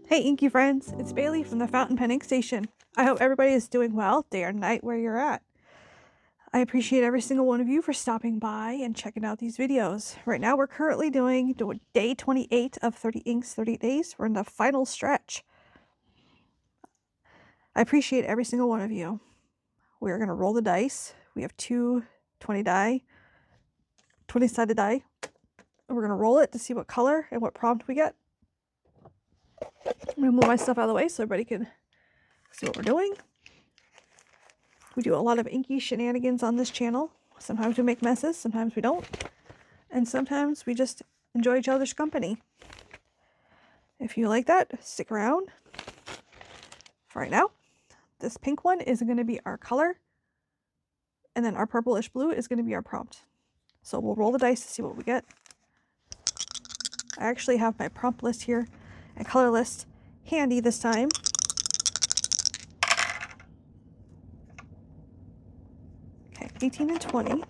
Hey inky friends, it's Bailey from the Fountain Pen Ink Station. I hope everybody is doing well, day or night where you're at. I appreciate every single one of you for stopping by and checking out these videos. Right now we're currently doing day 28 of 30 inks, 30 days. We're in the final stretch. I appreciate every single one of you. We're going to roll the dice. We have two 20-sided die. We're going to roll it to see what color and what prompt we get. I'm going to move my stuff out of the way so everybody can see what we're doing. We do a lot of inky shenanigans on this channel. Sometimes we make messes, sometimes we don't. And sometimes we just enjoy each other's company. If you like that, stick around. For right now, this pink one is going to be our color. And then our purplish blue is going to be our prompt. So we'll roll the dice to see what we get. I actually have my prompt list here and color list handy this time. Okay, 18 and 20.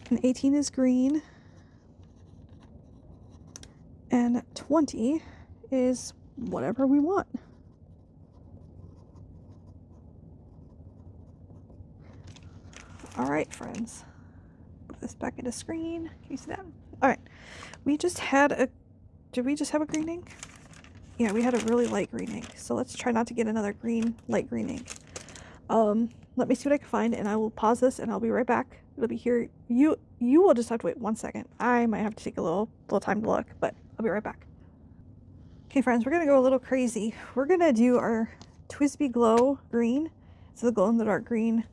And 18 is green. And 20 is whatever we want. All right, friends. Put this back into screen. Can you see that? All right. We just had a... Did we just have a green ink? Yeah, we had a really light green ink. So let's try not to get another light green ink. Let me see what I can find, and I will pause this, and I'll be right back. It'll be here. You will just have to wait 1 second. I might have to take a little time to look, but I'll be right back. Okay, friends, we're gonna go a little crazy. We're gonna do our TWSBI Glow green. It's the glow in the dark green.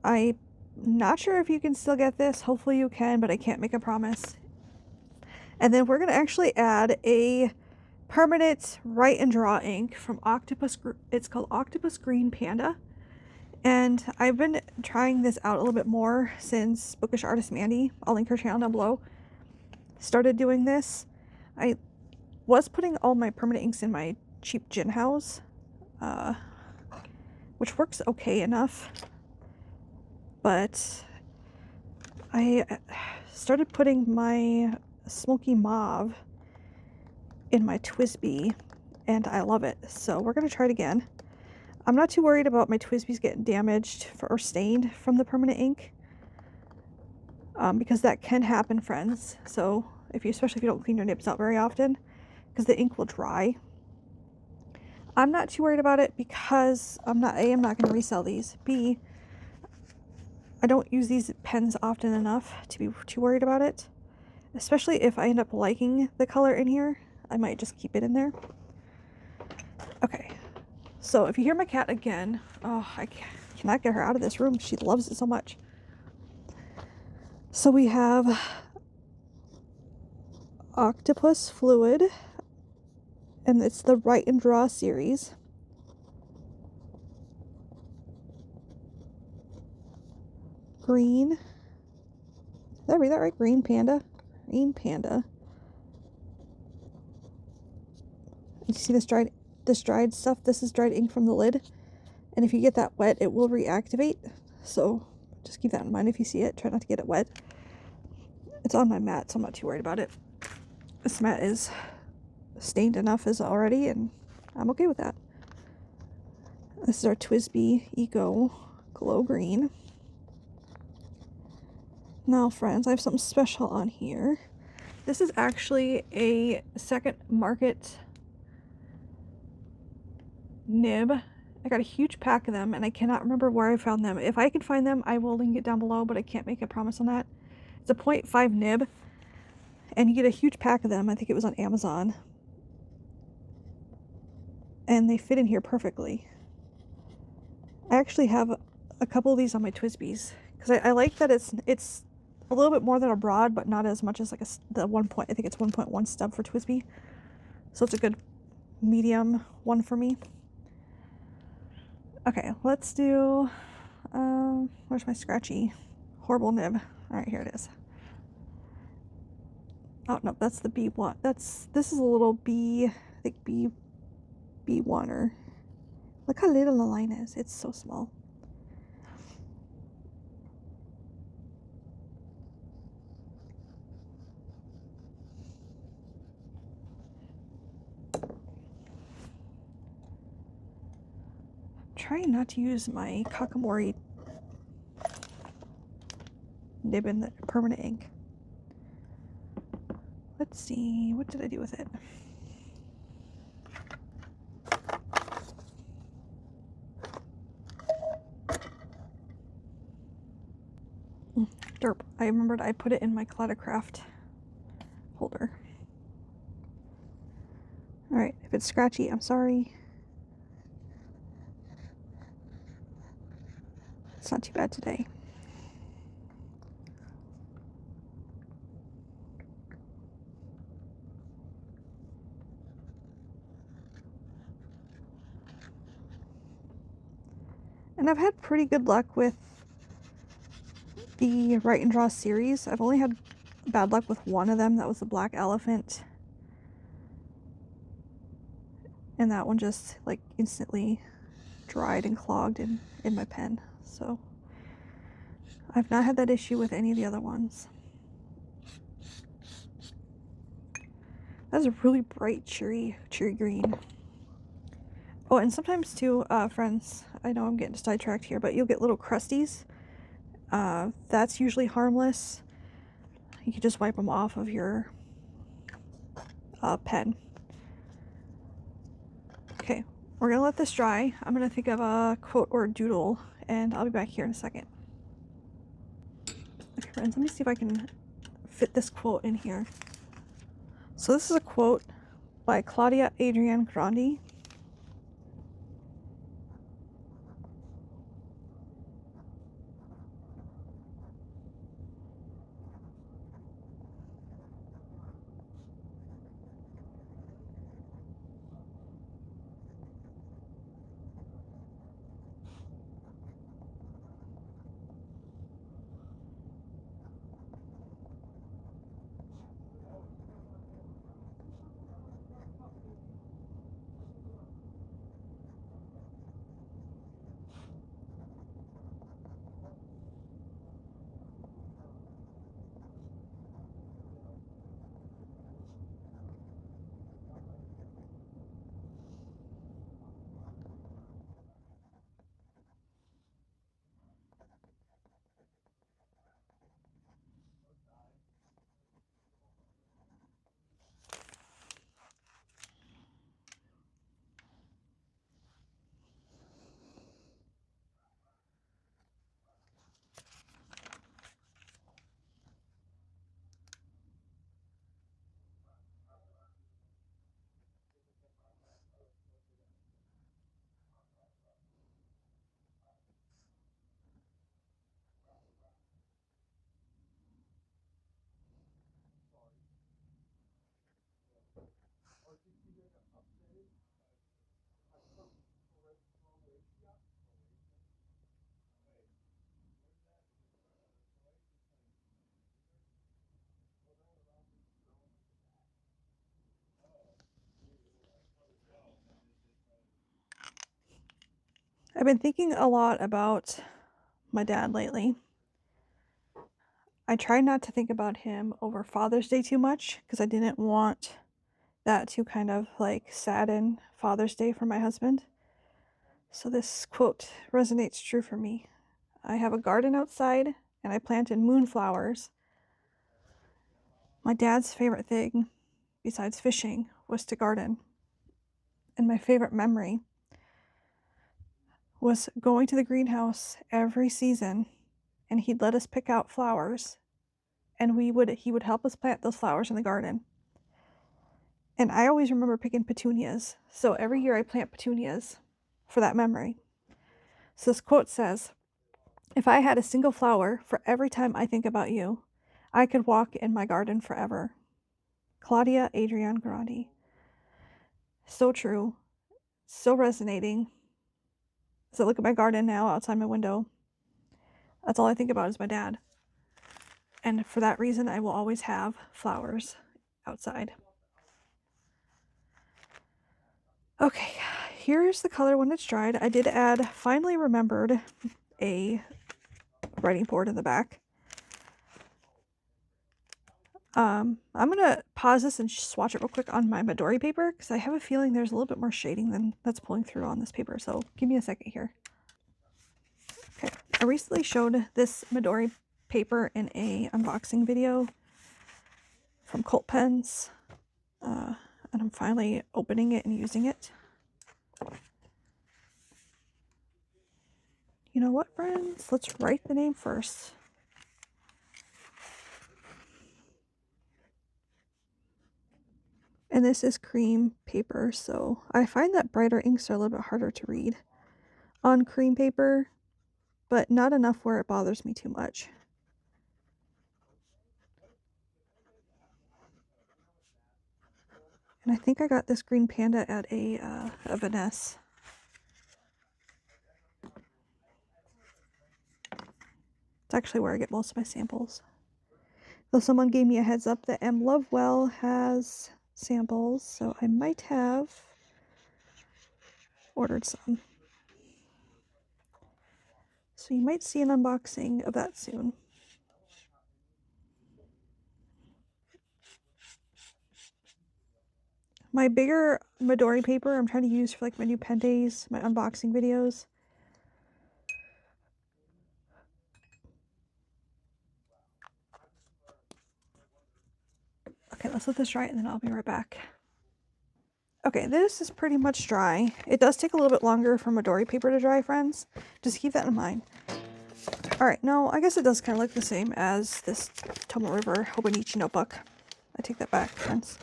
I'm not sure if you can still get this. Hopefully you can, but I can't make a promise. And then we're gonna actually add a permanent write and draw ink from Octopus. It's called Octopus Green Panda. And I've been trying this out a little bit more since Bookish Artist Mandy, I'll link her channel down below, started doing this. I was putting all my permanent inks in my cheap gin house, which works okay enough. But I started putting my Smoky Mauve in my TWSBI, and I love it. So we're going to try it again. I'm not too worried about my TWSBIs getting damaged or stained from the permanent ink, because that can happen, friends. So especially if you don't clean your nibs out very often, because the ink will dry. I'm not too worried about it because I'm not going to resell these. B, I don't use these pens often enough to be too worried about it. Especially if I end up liking the color in here, I might just keep it in there. Okay, so if you hear my cat again, oh, I cannot get her out of this room. She loves it so much. So we have Octopus Fluid, and it's the Write and Draw series. Green. Did I read that right? Green Panda? Green Panda. You see this dried stuff? This is dried ink from the lid. And if you get that wet, it will reactivate. So just keep that in mind if you see it. Try not to get it wet. It's on my mat, so I'm not too worried about it. This mat is stained enough as already, and I'm okay with that. This is our TWSBI Eco Glow Green. Now, friends, I have something special on here. This is actually a second market nib. I got a huge pack of them, and I cannot remember where I found them. If I can find them, I will link it down below, but I can't make a promise on that. It's a 0.5 nib, and you get a huge pack of them. I think it was on Amazon. And they fit in here perfectly. I actually have a couple of these on my TWSBIs, because I like that it's a little bit more than a broad, but not as much as like the 1 point. I think it's 1.1 stub for TWSBI. So it's a good medium one for me. Okay, let's do, where's my scratchy, horrible nib? All right, here it is. Oh, no, that's the B1. This is a little B, I think B1, or look how little the line is. It's so small. trying not to use my Kakamori nib in the permanent ink. Let's see, what did I do with it? Derp. I remembered I put it in my Cloudcraft holder. Alright, if it's scratchy, I'm sorry. It's not too bad today. And I've had pretty good luck with the Write and Draw series. I've only had bad luck with one of them. That was the Black Elephant. And that one just like instantly dried and clogged in my pen. So I've not had that issue with any of the other ones. That's a really bright cherry green. Oh, and sometimes too, friends, I know I'm getting sidetracked here, but you'll get little crusties. That's usually harmless. You can just wipe them off of your pen. Okay, we're gonna let this dry. I'm gonna think of a quote or a doodle, and I'll be back here in a second. Okay, friends, let me see if I can fit this quote in here. So this is a quote by Claudia Adrienne Grandi. I've been thinking a lot about my dad lately. I try not to think about him over Father's Day too much because I didn't want that to kind of like sadden Father's Day for my husband. So this quote resonates true for me. I have a garden outside and I planted moonflowers. My dad's favorite thing, besides fishing, was to garden. And my favorite memory was going to the greenhouse every season, and he'd let us pick out flowers, and he would help us plant those flowers in the garden. And I always remember picking petunias, so every year I plant petunias for that memory. So this quote says, "If I had a single flower for every time I think about you, I could walk in my garden forever." Claudia Adrienne Grandi. So true, so resonating. As I look at my garden now outside my window, that's all I think about is my dad. And for that reason, I will always have flowers outside. Okay, here's the color when it's dried. I did add, finally remembered, a writing board in the back. I'm gonna pause this and swatch it real quick on my Midori paper because I have a feeling there's a little bit more shading than that's pulling through on this paper. So give me a second here. I recently showed this Midori paper in a unboxing video from Colt Pens, and I'm finally opening it and using it. You know what, friends? Let's write the name first. And this is cream paper, so I find that brighter inks are a little bit harder to read on cream paper, but not enough where it bothers me too much. And I think I got this green panda at a Vanessa. It's actually where I get most of my samples. Though someone gave me a heads up that M. Lovewell has samples, so I might have ordered some. So you might see an unboxing of that soon. My bigger Midori paper I'm trying to use for like my new pen days, my unboxing videos. Okay, let's let this dry and then I'll be right back. Okay, this is pretty much dry. It does take a little bit longer for Midori paper to dry, friends. Just keep that in mind. Alright, no, I guess it does kind of look the same as this Tomo River Hobonichi notebook. I take that back, friends.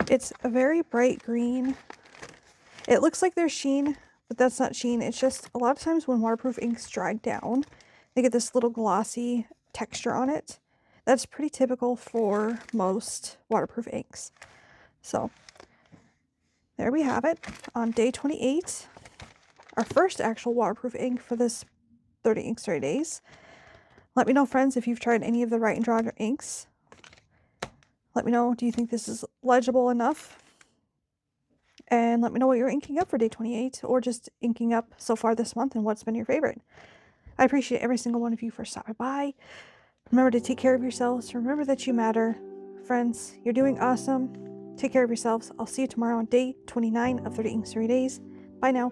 It's a very bright green. It looks like there's sheen, but that's not sheen. It's just a lot of times when waterproof inks dry down, they get this little glossy texture on it. That's pretty typical for most waterproof inks. So, there we have it on day 28. Our first actual waterproof ink for this 30 Ink Story Days. Let me know, friends, if you've tried any of the Write and Draw inks. Let me know, do you think this is legible enough? And let me know what you're inking up for day 28, or just inking up so far this month and what's been your favorite. I appreciate every single one of you for stopping by. Remember to take care of yourselves. Remember that you matter. Friends, you're doing awesome. Take care of yourselves. I'll see you tomorrow on day 29 of 30 Ink Story Days. Bye now.